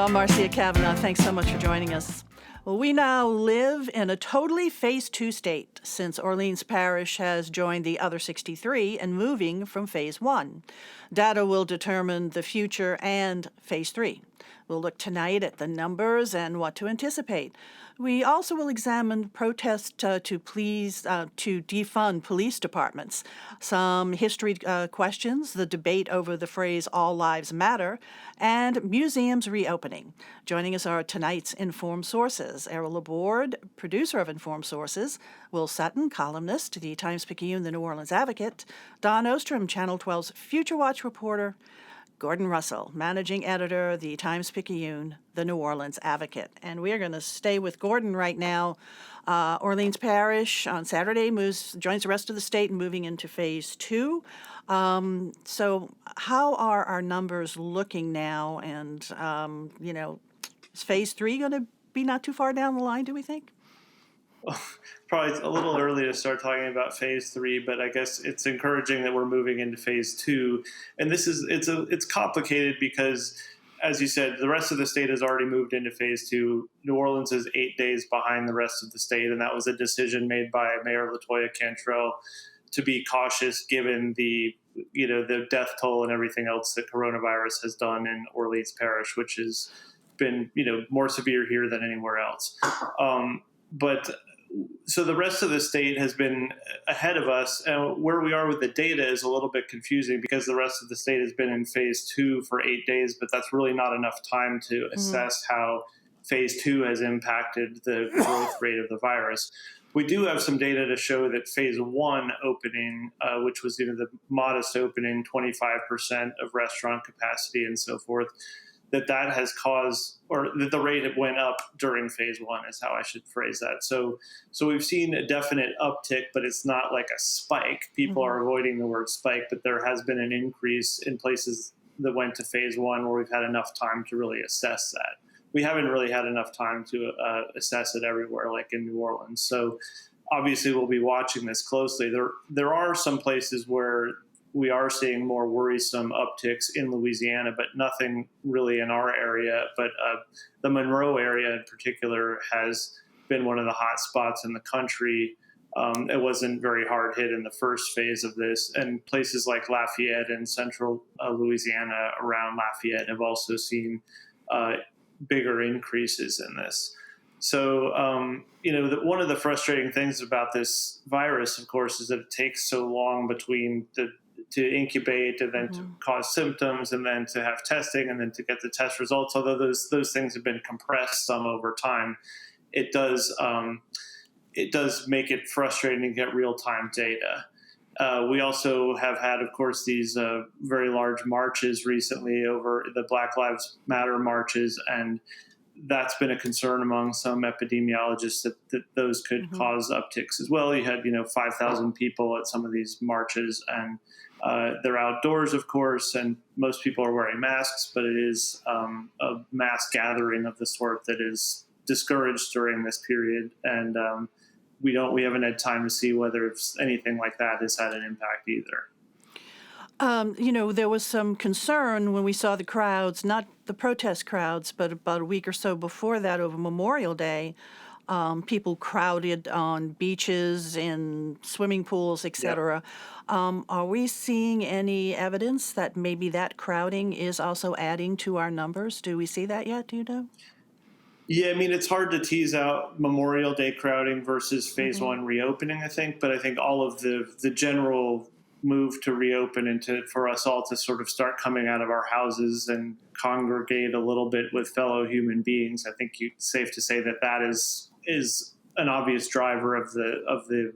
Marcia Kavanaugh, thanks so much for joining us. Well, we now live in a totally Phase 2 state since Orleans Parish has joined the other 63 and moving from Phase 1. Data will determine the future and Phase 3. We'll look tonight at the numbers and what to anticipate. We also will examine protests to defund police departments, some history questions, the debate over the phrase "all lives matter," and museums reopening. Joining us are tonight's Informed Sources. Errol Laborde, producer of Informed Sources, Will Sutton, columnist, the Times-Picayune, the New Orleans Advocate, Don Ostrom, Channel 12's Future Watch reporter, Gordon Russell, managing editor, the Times-Picayune, the New Orleans Advocate. And we are going to stay with Gordon right now. Orleans Parish on Saturday joins the rest of the state and moving into Phase 2. So how are our numbers looking now? And, is Phase 3 going to be not too far down the line, do we think? Probably a little early to start talking about Phase 3, but I guess it's encouraging that we're moving into Phase 2. And it's complicated because, as you said, the rest of the state has already moved into Phase 2. New Orleans is 8 days behind the rest of the state, and that was a decision made by Mayor LaToya Cantrell to be cautious given the death toll and everything else that coronavirus has done in Orleans Parish, which has been more severe here than anywhere else. So the rest of the state has been ahead of us. And where we are with the data is a little bit confusing because the rest of the state has been in Phase 2 for 8 days, but that's really not enough time to assess how Phase 2 has impacted the growth rate of the virus. We do have some data to show that Phase 1 opening, which was the modest opening, 25% of restaurant capacity and so forth, that has caused, or that the rate went up during Phase 1 is how I should phrase that. So we've seen a definite uptick, but it's not like a spike. People are avoiding the word spike, but there has been an increase in places that went to Phase 1 where we've had enough time to really assess that. We haven't really had enough time to assess it everywhere, like in New Orleans. So obviously we'll be watching this closely. There are some places where we are seeing more worrisome upticks in Louisiana, but nothing really in our area. But the Monroe area in particular has been one of the hot spots in the country. It wasn't very hard hit in the first phase of this. And places like Lafayette and central Louisiana around Lafayette have also seen bigger increases in this. So, one of the frustrating things about this virus, of course, is that it takes so long between to incubate and then to cause symptoms and then to have testing and then to get the test results. Although those things have been compressed some over time, it does make it frustrating to get real-time data. We also have had, of course, these very large marches recently over the Black Lives Matter marches, and that's been a concern among some epidemiologists that those could cause upticks as well. You had 5,000 people at some of these marches, and they're outdoors, of course, and most people are wearing masks, but it is a mass gathering of the sort that is discouraged during this period. And we haven't had time to see whether anything like that has had an impact either. There was some concern when we saw the crowds, not the protest crowds, but about a week or so before that over Memorial Day, people crowded on beaches, in swimming pools, etc. Are we seeing any evidence that maybe that crowding is also adding to our numbers? Do we see that yet? Do you know? Yeah, I mean, it's hard to tease out Memorial Day crowding versus Phase 1 reopening, I think. But I think all of the general move to reopen and for us all to sort of start coming out of our houses and congregate a little bit with fellow human beings, I think it's safe to say that is an obvious driver of the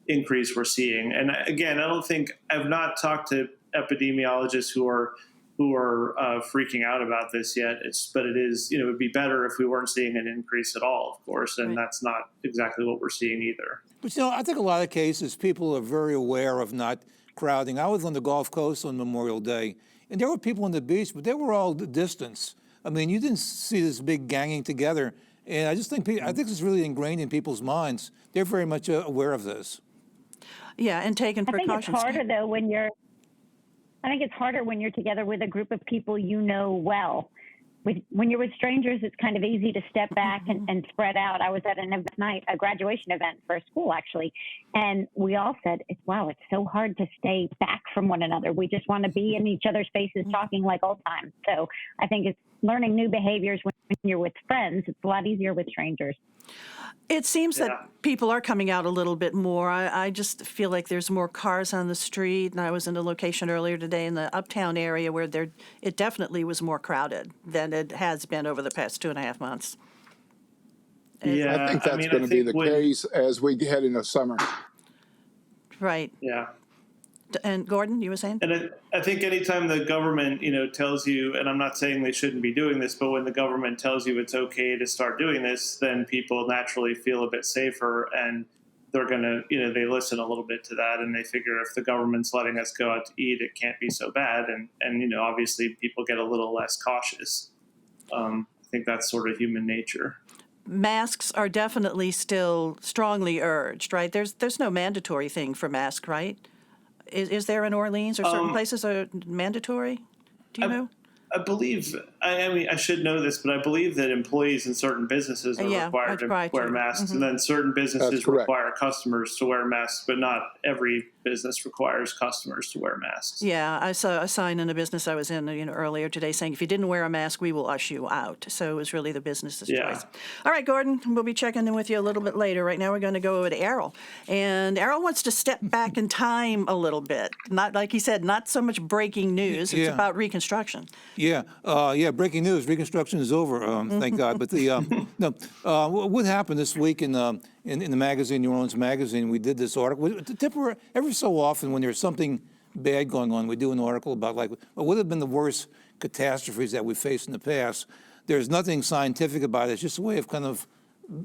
increase we're seeing. And again, I've not talked to epidemiologists who are freaking out about this yet. But it is, it would be better if we weren't seeing an increase at all, of course, and that's not exactly what we're seeing either. But I think a lot of cases people are very aware of not crowding. I was on the Gulf Coast on Memorial Day, and there were people on the beach, but they were all distance. I mean, you didn't see this big ganging together. And I just think it's really ingrained in people's minds. They're very much aware of this. Yeah, and taking precautions. I think it's harder though when you're together with a group of people you know well. when you're with strangers, it's kind of easy to step back and spread out. I was at an event night, a graduation event for a school actually, and we all said, wow, it's so hard to stay back from one another. We just want to be in each other's faces talking like old times. So I think it's learning new behaviors when you're with friends. It's a lot easier with strangers. It seems that people are coming out a little bit more. I just feel like there's more cars on the street, and I was in a location earlier today in the Uptown area where it definitely was more crowded than it has been over the past 2.5 months. Yeah, I think that's going to be the case as we head into summer. Right. Yeah. And Gordon, you were saying? And I think anytime the government, tells you, and I'm not saying they shouldn't be doing this, but when the government tells you it's okay to start doing this, then people naturally feel a bit safer, and they're going to, they listen a little bit to that, and they figure if the government's letting us go out to eat, it can't be so bad. And obviously people get a little less cautious. I think that's sort of human nature. Masks are definitely still strongly urged, right? There's no mandatory thing for masks, right? Is there in Orleans or certain places are mandatory? Do you know? I believe, I should know this, but I believe that employees in certain businesses are required to wear masks, and then certain businesses require customers to wear masks, but not every business requires customers to wear masks. Yeah, I saw a sign in a business I was in earlier today saying, if you didn't wear a mask, we will ush you out. So it was really the business's choice. All right, Gordon, we'll be checking in with you a little bit later. Right now we're going to go over to Errol. And Errol wants to step back in time a little bit. Not, like he said, not so much breaking news. It's about Reconstruction. Yeah, breaking news. Reconstruction is over, thank God. But what happened this week in the magazine, New Orleans Magazine, we did this article. Every so often when there's something bad going on, we do an article about what would have been the worst catastrophes that we faced in the past. There's nothing scientific about it. It's just a way of kind of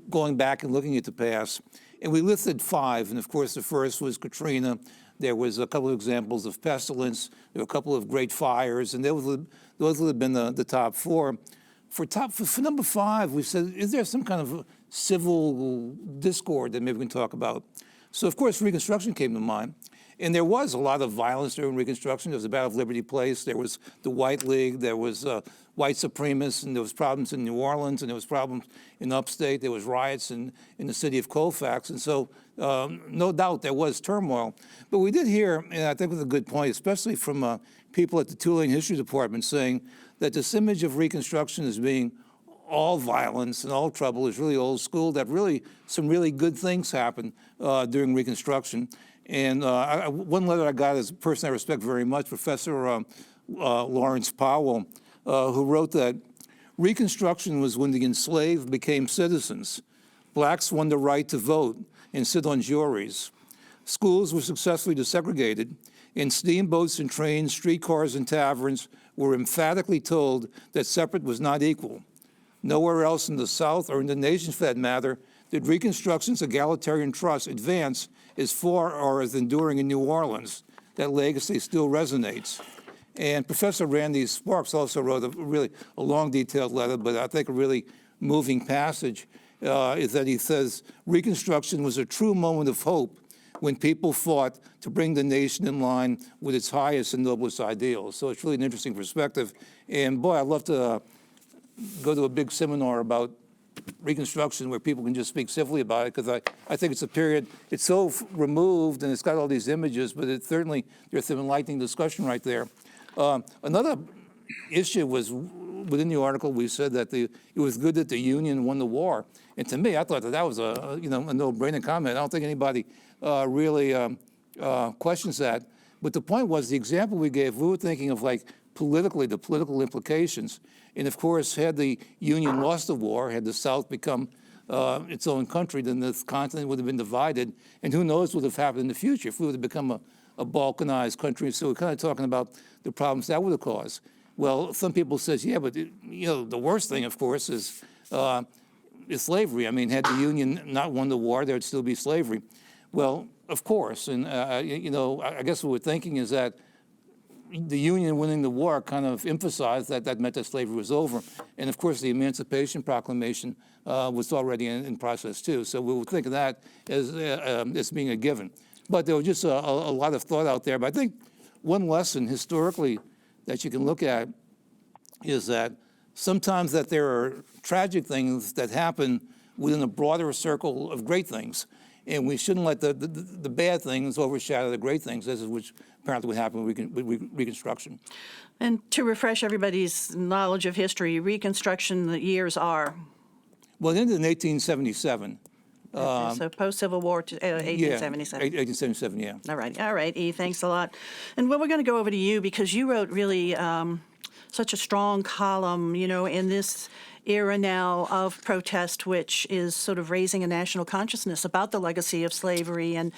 going back and looking at the past. And we listed 5, and of course the first was Katrina. There was a couple of examples of pestilence. There were a couple of great fires, and those would have been the top 4. For number 5, we said, is there some kind of civil discord that maybe we can talk about? So, of course, Reconstruction came to mind. And there was a lot of violence during Reconstruction. There was the Battle of Liberty Place. There was the White League. There was white supremacists. And there was problems in New Orleans. And there was problems in upstate. There was riots in the city of Colfax. And so, no doubt, there was turmoil. But we did hear, and I think it was a good point, especially from people at the Tulane History Department, saying that this image of Reconstruction as being all violence and all trouble is really old school, that really some really good things happened during Reconstruction. And one letter I got is a person I respect very much, Professor Lawrence Powell, who wrote that Reconstruction was when the enslaved became citizens. Blacks won the right to vote and sit on juries. Schools were successfully desegregated, and steamboats and trains, streetcars and taverns were emphatically told that separate was not equal. Nowhere else in the South, or in the nation for that matter, did Reconstruction's egalitarian trust advance as far or as enduring in New Orleans. That legacy still resonates. And Professor Randy Sparks also wrote a long, detailed letter, but I think a really moving passage is that he says, Reconstruction was a true moment of hope when people fought to bring the nation in line with its highest and noblest ideals. So it's really an interesting perspective. And boy, I'd love to go to a big seminar about Reconstruction where people can just speak civilly about it, because I think it's a period, it's so removed and it's got all these images, but it certainly, there's some enlightening discussion right there. Another issue was, within the article, we said that it was good that the Union won the war. And to me, I thought that was a no-brainer comment. I don't think anybody really questions that. But the point was, the example we gave, we were thinking of politically, the political implications. And of course, had the Union lost the war, had the South become its own country, then this continent would have been divided. And who knows what would have happened in the future if we would have become a balkanized country. So we're kind of talking about the problems that would have caused. Well, some people says, yeah, but the worst thing, of course, is slavery. I mean, had the Union not won the war, there would still be slavery. Well, of course, and I guess what we're thinking is that the Union winning the war kind of emphasized that meant that slavery was over. And of course, the Emancipation Proclamation was already in process too. So we would think of that as being a given. But there was just a lot of thought out there. But I think one lesson historically that you can look at is that sometimes that there are tragic things that happen within a broader circle of great things. And we shouldn't let the bad things overshadow the great things. This is which apparently would happen with Reconstruction. And to refresh everybody's knowledge of history, Reconstruction, the years are? Well, it ended in 1877. So post-Civil War to 1877. Yeah, 1877, yeah. All right, E, thanks a lot. And well, we're going to go over to you because you wrote really such a strong column, you know, in this era now of protest, which is sort of raising a national consciousness about the legacy of slavery and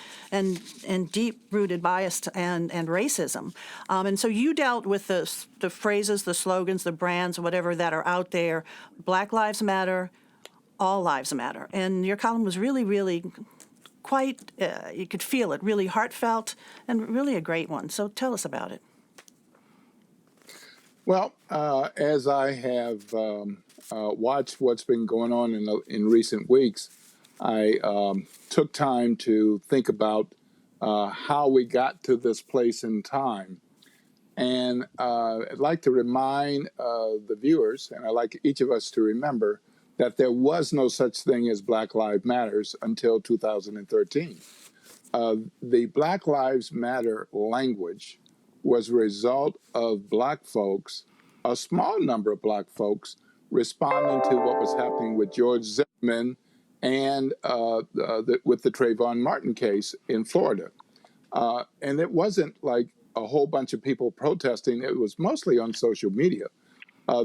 deep-rooted bias and racism. And so you dealt with the phrases, the slogans, the brands, whatever that are out there. Black Lives Matter, all lives matter. And your column was really, really quite, you could feel it, really heartfelt and really a great one. So tell us about it. Well, as I have watched what's been going on in recent weeks, I took time to think about how we got to this place in time. And I'd like to remind the viewers, and I'd like each of us to remember, that there was no such thing as Black Lives Matters until 2013. The Black Lives Matter language was a result of Black folks, a small number of Black folks, responding to what was happening with George Zimmerman and with the Trayvon Martin case in Florida. And it wasn't like a whole bunch of people protesting. It was mostly on social media.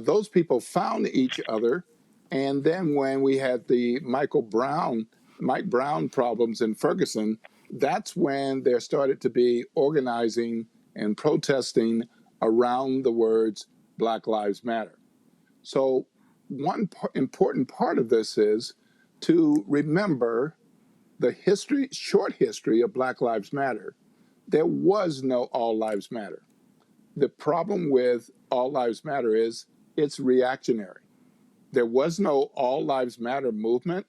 Those people found each other. And then when we had the Mike Brown problems in Ferguson, that's when there started to be organizing and protesting around the words Black Lives Matter. So one important part of this is to remember the short history of Black Lives Matter. There was no All Lives Matter. The problem with All Lives Matter is it's reactionary. There was no All Lives Matter movement.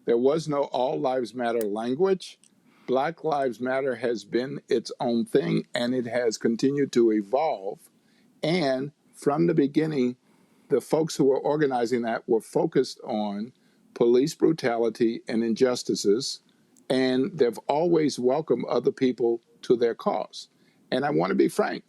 There was no All Lives Matter language. Black Lives Matter has been its own thing, and it has continued to evolve. And from the beginning, the folks who were organizing that were focused on police brutality and injustices, and they've always welcomed other people to their cause. And I want to be frank.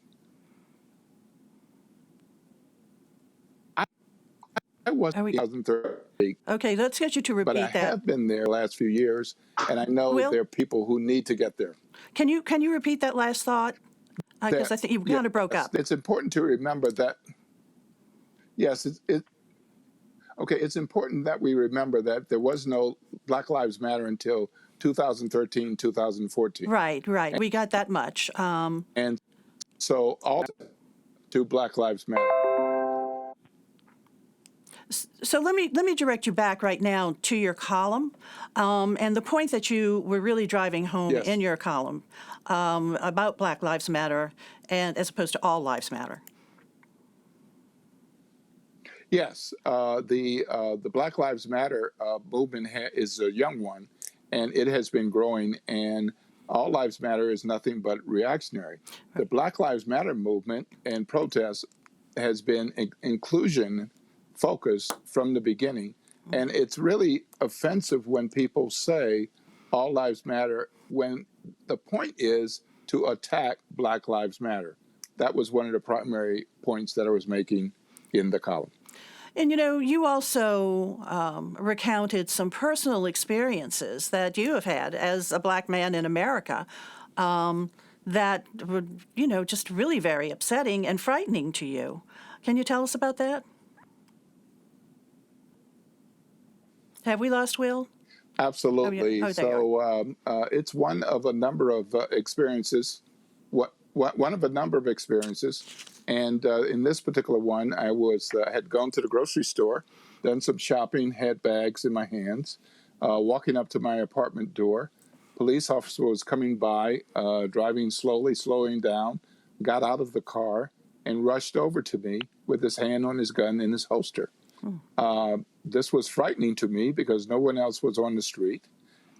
I was in 2013. Okay, let's get you to repeat that. But I have been there the last few years, and I know there are people who need to get there. Can you repeat that last thought? Because I think you kind of broke up. It's important to remember that. Yes, it's important that we remember that there was no Black Lives Matter until 2013, 2014. Right. We got that much. And so all to Black Lives Matter. So let me direct you back right now to your column, and the point that you were really driving home in your column about Black Lives Matter, and as opposed to All Lives Matter. Yes, the Black Lives Matter movement is a young one, and it has been growing. And All Lives Matter is nothing but reactionary. Right. The Black Lives Matter movement and protest has been inclusion focus from the beginning. And it's really offensive when people say all lives matter when the point is to attack Black Lives Matter. That was one of the primary points that I was making in the column. And, you know, you also recounted some personal experiences that you have had as a Black man in America that were, you know, just really very upsetting and frightening to you. Can you tell us about that? Have we lost Will? Absolutely. It's one of a number of experiences. One of a number of experiences, and in this particular one, I had gone to the grocery store, done some shopping, had bags in my hands, walking up to my apartment door. Police officer was coming by, driving slowly, slowing down, got out of the car, and rushed over to me with his hand on his gun in his holster. This was frightening to me because no one else was on the street,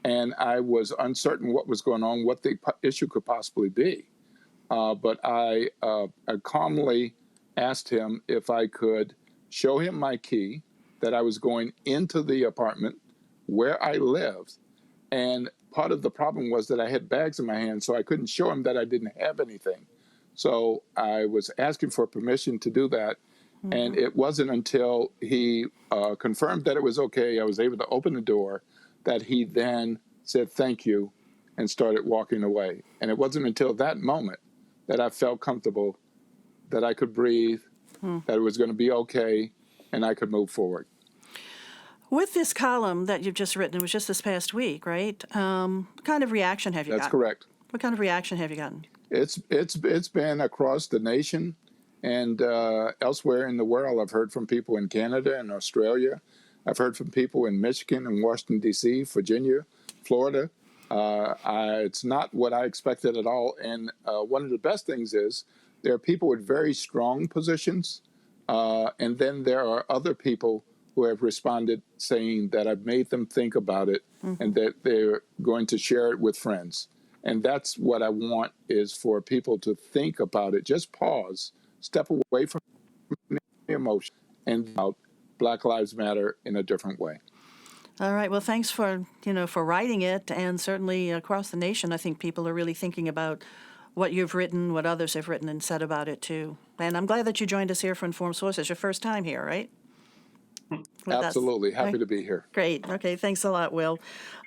and I was uncertain what was going on, what the issue could possibly be. But I calmly asked him if I could show him my key, that I was going into the apartment where I lived. And part of the problem was that I had bags in my hand, so I couldn't show him that I didn't have anything. So I was asking for permission to do that. And it wasn't until he confirmed that it was okay, I was able to open the door, that he then said thank you and started walking away. And it wasn't until that moment that I felt comfortable, that I could breathe, that it was going to be okay, and I could move forward. With this column that you've just written, it was just this past week, right? What kind of reaction have you gotten? That's correct. What kind of reaction have you gotten? It's been across the nation and elsewhere in the world. I've heard from people in Canada and Australia. I've heard from people in Michigan and Washington, D.C., Virginia, Florida. It's not what I expected at all. And one of the best things is there are people with very strong positions. And then there are other people who have responded saying that I've made them think about it and that they're going to share it with friends. And that's what I want, is for people to think about it. Just pause, step away from the emotion, and about Black Lives Matter in a different way. All right. Well, thanks for writing it, and certainly across the nation, I think people are really thinking about what you've written, what others have written and said about it too. And I'm glad that you joined us here for Informed Sources. Your first time here, right? With Absolutely. us. Happy to be here. Great. Okay. Thanks a lot, Will.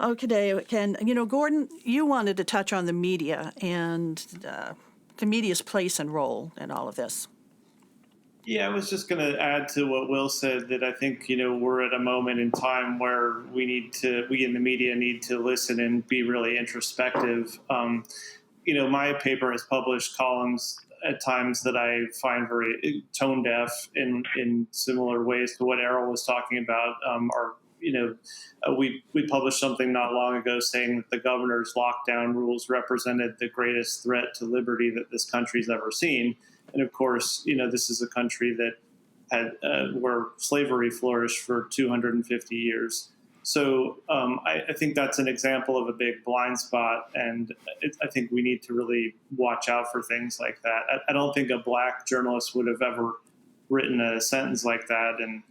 Okay, Ken, Gordon, you wanted to touch on the media and the media's place and role in all of this. Yeah, I was just going to add to what Will said, that I think, we're at a moment in time where we in the media need to listen and be really introspective. My paper has published columns at times that I find very tone deaf in similar ways to what Errol was talking about. We published something not long ago saying that the governor's lockdown rules represented the greatest threat to liberty that this country's ever seen. And of course, this is a country that had where slavery flourished for 250 years. So I think that's an example of a big blind spot, and I think we need to really watch out for things like that. I don't think a Black journalist would have ever written a sentence like that, and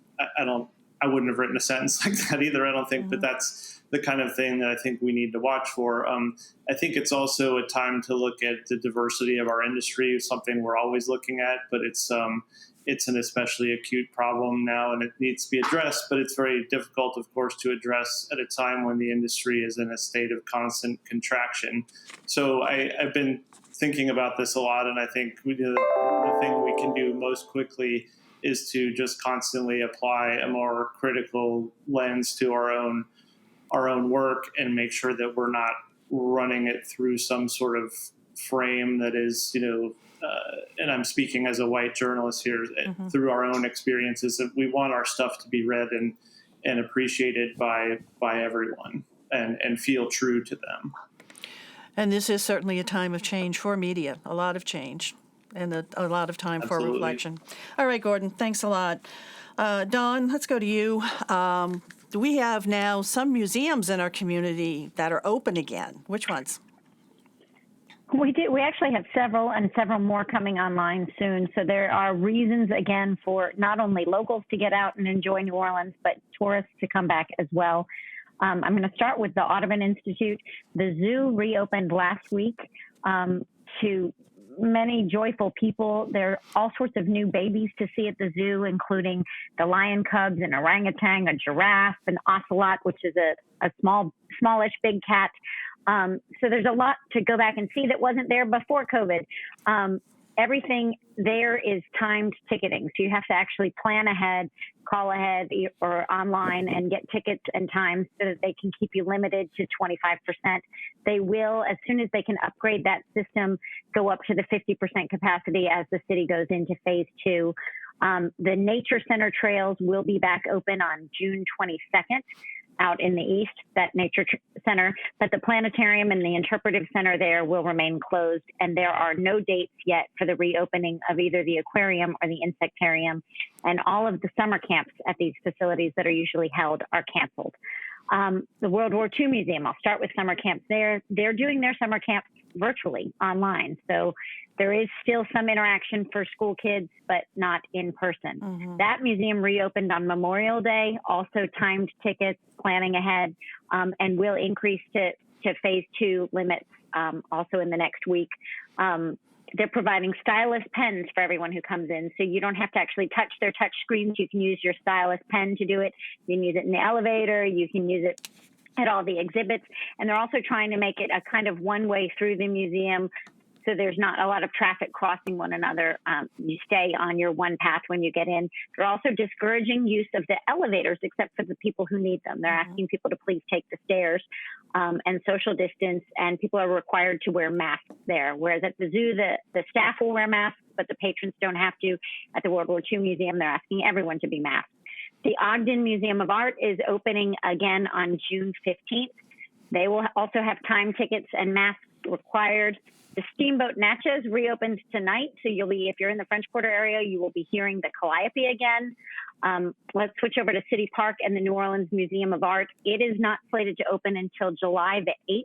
I wouldn't have written a sentence like that either, I don't think, but that's the kind of thing that I think we need to watch for. I think it's also a time to look at the diversity of our industry, something we're always looking at, but it's an especially acute problem now, and it needs to be addressed, but it's very difficult, of course, to address at a time when the industry is in a state of constant contraction. So I've been thinking about this a lot, and I think the thing we can do most quickly is to just constantly apply a more critical lens to our own work and make sure that we're not running it through some sort of frame that is, and I'm speaking as a white journalist here, through our own experiences, that we want our stuff to be read and appreciated by everyone and feel true to them. And this is certainly a time of change for media, a lot of change, and a lot of time for reflection. All right, Gordon, thanks a lot. Dawn, let's go to you. We have now some museums in our community that are open again. Which ones? We do. We actually have several, and several more coming online soon. So there are reasons, again, for not only locals to get out and enjoy New Orleans, but tourists to come back as well. I'm going to start with the Audubon Institute. The zoo reopened last week to many joyful people. There are all sorts of new babies to see at the zoo, including the lion cubs, an orangutan, a giraffe, an ocelot, which is a smallish big cat. So there's a lot to go back and see that wasn't there before COVID. Everything there is timed ticketing. So you have to actually plan ahead, call ahead or online and get tickets and times so that they can keep you limited to 25%. They will, as soon as they can upgrade that system, go up to the 50% capacity as the city goes into phase 2. The Nature Center trails will be back open on June 22nd. Out in the east, that Nature Center, but the planetarium and the interpretive center there will remain closed, and there are no dates yet for the reopening of either the aquarium or the insectarium, and all of the summer camps at these facilities that are usually held are canceled. The World War II Museum, I'll start with summer camps there. They're doing their summer camps virtually online. So there is still some interaction for school kids, but not in person. That museum reopened on Memorial Day, also timed tickets, planning ahead, and will increase to phase 2 limits also in the next week. They're providing stylus pens for everyone who comes in, so you don't have to actually touch their touch screens. You can use your stylus pen to do it. You can use it in the elevator. You can use it at all the exhibits. And they're also trying to make it a kind of one-way through the museum, so there's not a lot of traffic crossing one another. You stay on your one path when you get in. They're also discouraging use of the elevators, except for the people who need them. They're asking people to please take the stairs and social distance, and people are required to wear masks there. Whereas at the zoo, the staff will wear masks, but the patrons don't have to. At the World War II Museum, they're asking everyone to be masked. The Ogden Museum of Art is opening again on June 15th. They will also have time tickets and masks required. The Steamboat Natchez reopens tonight, so if you're in the French Quarter area, you will be hearing the Calliope again. Let's switch over to City Park and the New Orleans Museum of Art. It is not slated to open until July the 8th,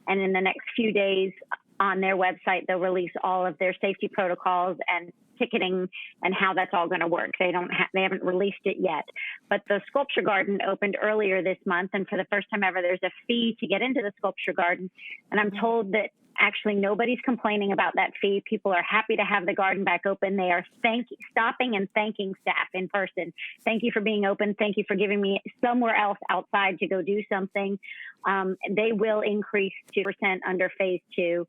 and in the next few days on their website, they'll release all of their safety protocols and ticketing and how that's all going to work. They haven't released it yet. But the Sculpture Garden opened earlier this month, and for the first time ever, there's a fee to get into the Sculpture Garden. And I'm told that actually nobody's complaining about that fee. People are happy to have the garden back open. They are stopping and thanking staff in person. Thank you for being open. Thank you for giving me somewhere else outside to go do something. They will increase 2% under phase 2.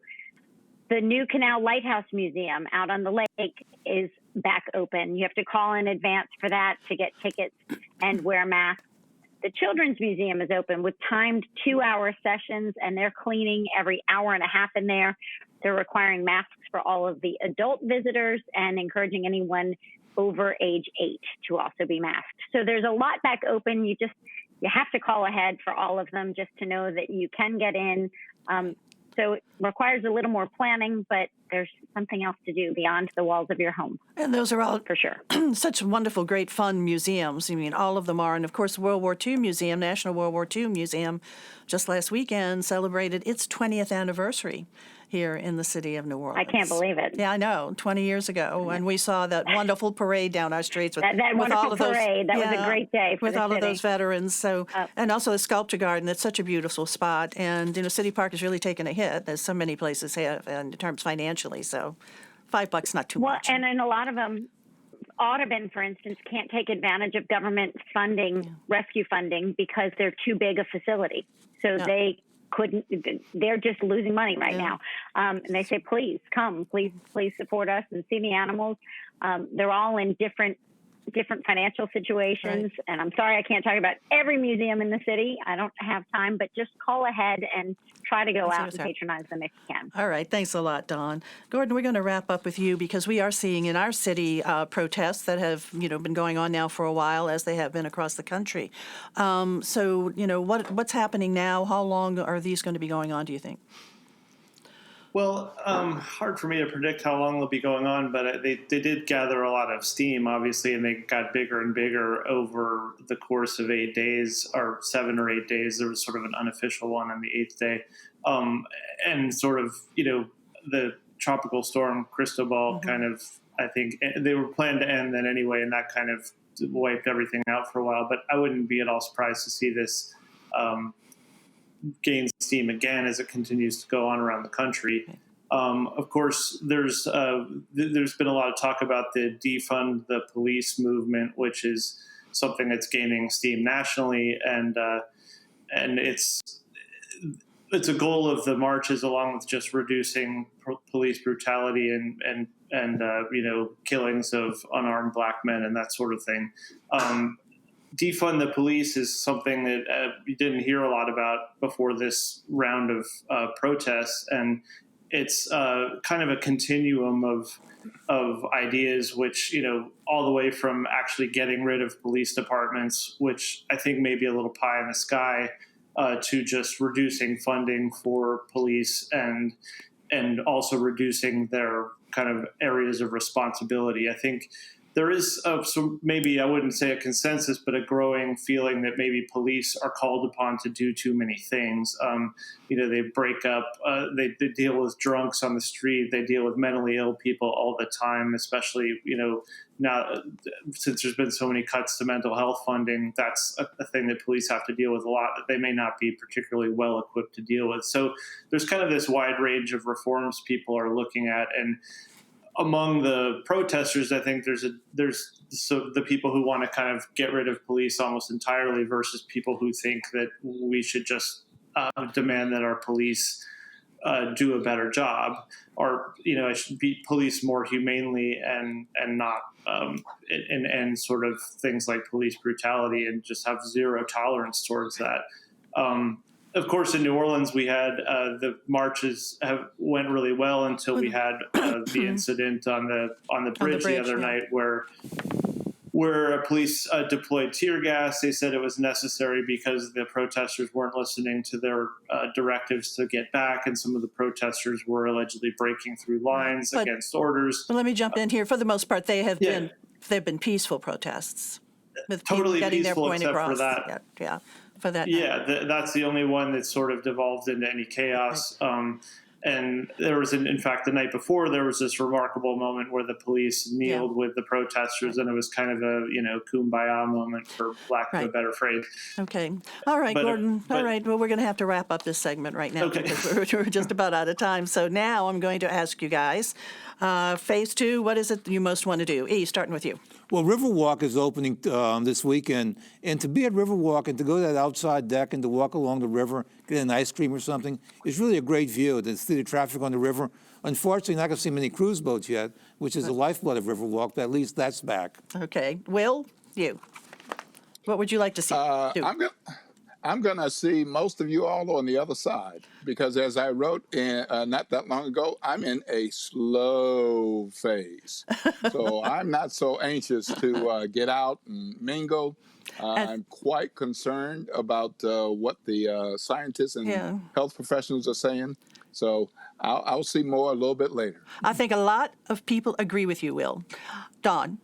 The New Canal Lighthouse Museum out on the lake is back open. You have to call in advance for that to get tickets and wear masks. The Children's Museum is open with timed 2-hour sessions, and they're cleaning every hour and a half in there. They're requiring masks for all of the adult visitors and encouraging anyone over age 8 to also be masked. So there's a lot back open. You have to call ahead for all of them just to know that you can get in. So it requires a little more planning, but there's something else to do beyond the walls of your home. And those are all for sure such wonderful, great, fun museums. I mean, all of them are. And of course, World War II Museum, National World War II Museum, just last weekend celebrated its 20th anniversary here in the city of New Orleans. I can't believe it. Yeah, I know, 20 years ago. And we saw that wonderful parade down our streets with, that with wonderful all of those, parade. That was a great day for with the all city. of those veterans. So, and also the Sculpture Garden. It's such a beautiful spot. And, City Park has really taken a hit, as so many places have, in terms financially. So $5 not too much. Well, and in a lot of them, Audubon, for instance, can't take advantage of government funding, rescue funding, because they're too big a facility. So they're just losing money right now. And they say, please come, please support us and see the animals. They're all in different financial situations. Right. And I'm sorry I can't talk about every museum in the city. I don't have time, but just call ahead and try to go out and patronize them if you can. All right. Thanks a lot, Dawn. Gordon, we're going to wrap up with you because we are seeing in our city protests that have, been going on now for a while, as they have been across the country. So, what's happening now? How long are these going to be going on, do you think? Well, hard for me to predict how long they'll be going on, but they did gather a lot of steam, obviously, and they got bigger and bigger over the course of 8 days, or 7 or 8 days. There was sort of an unofficial one on the 8th day. And sort of, the tropical storm Cristobal kind of, I think, they were planned to end then anyway, and that kind of wiped everything out for a while. But I wouldn't be at all surprised to see this gain steam again as it continues to go on around the country. Of course, there's been a lot of talk about the defund the police movement, which is something that's gaining steam nationally, and it's a goal of the marches, along with just reducing police brutality and killings of unarmed black men and that sort of thing. Defund the police is something that you didn't hear a lot about before this round of protests, and it's kind of a continuum of ideas, which all the way from actually getting rid of police departments, which I think may be a little pie in the sky, to just reducing funding for police and also reducing their kind of areas of responsibility. I think there is so maybe I wouldn't say a consensus, but a growing feeling that maybe police are called upon to do too many things. They break up, they deal with drunks on the street, they deal with mentally ill people all the time, especially, now since there's been so many cuts to mental health funding, that's a thing that police have to deal with a lot that they may not be particularly well equipped to deal with. So there's kind of this wide range of reforms people are looking at. And among the protesters, I think there's the people who want to kind of get rid of police almost entirely versus people who think that we should just demand that our police do a better job, or it should be policed more humanely and not and sort of things like police brutality, and just have zero tolerance towards that. Of course, in New Orleans, we had the marches went really well until we had the incident on the bridge the other night where police deployed tear gas. They said it was necessary because the protesters weren't listening to their directives to get back, and some of the protesters were allegedly breaking through lines against orders. But let me jump in here. For the most part, they've been peaceful protests with totally people getting their peaceful, point except across. for that. Yeah. For that. Yeah, that's the only one that sort of devolved into any chaos. Okay. And there was, in fact, the night before, there was this remarkable moment where the police kneeled with the protesters, and it was kind of a, kumbaya moment, for lack of a better phrase. Okay. All right, Gordon. All right. Well, we're going to have to wrap up this segment right now because we're just about out of time. So now I'm going to ask you guys, phase 2, what is it you most want to do? E, starting with you. Well, Riverwalk is opening this weekend, and to be at Riverwalk and to go to that outside deck and to walk along the river, get an ice cream or something, is really a great view. To see the traffic on the river. Unfortunately, not going to see many cruise boats yet, which is the lifeblood of Riverwalk, but at least that's back. Okay. Will, you. What would you like to see? I'm going to see most of you all on the other side, because as I wrote not that long ago, I'm in a slow phase. So I'm not so anxious to get out and mingle. I'm quite concerned about what the scientists and health professionals are saying. So I'll see more a little bit later. I think a lot of people agree with you, Will. Dawn.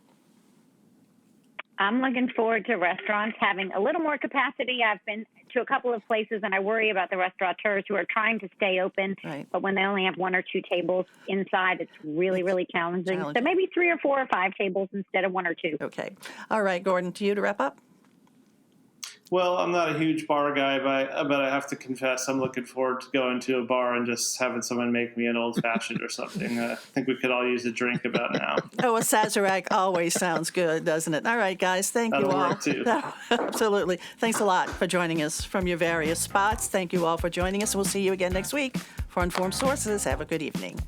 I'm looking forward to restaurants having a little more capacity. I've been to a couple of places, and I worry about the restaurateurs who are trying to stay open, but when they only have 1 or 2 tables inside, it's really, really challenging. So maybe 3 or 4 or 5 tables instead of 1 or 2. Okay. All right, Gordon, to you to wrap up. Well, I'm not a huge bar guy, but I have to confess I'm looking forward to going to a bar and just having someone make me an old-fashioned or something. I think we could all use a drink about now. Oh, a Sazerac always sounds good, doesn't it? All right, guys, thank you all. That'll work, too. Absolutely. Thanks a lot for joining us from your various spots. Thank you all for joining us. We'll see you again next week for Informed Sources. Have a good evening.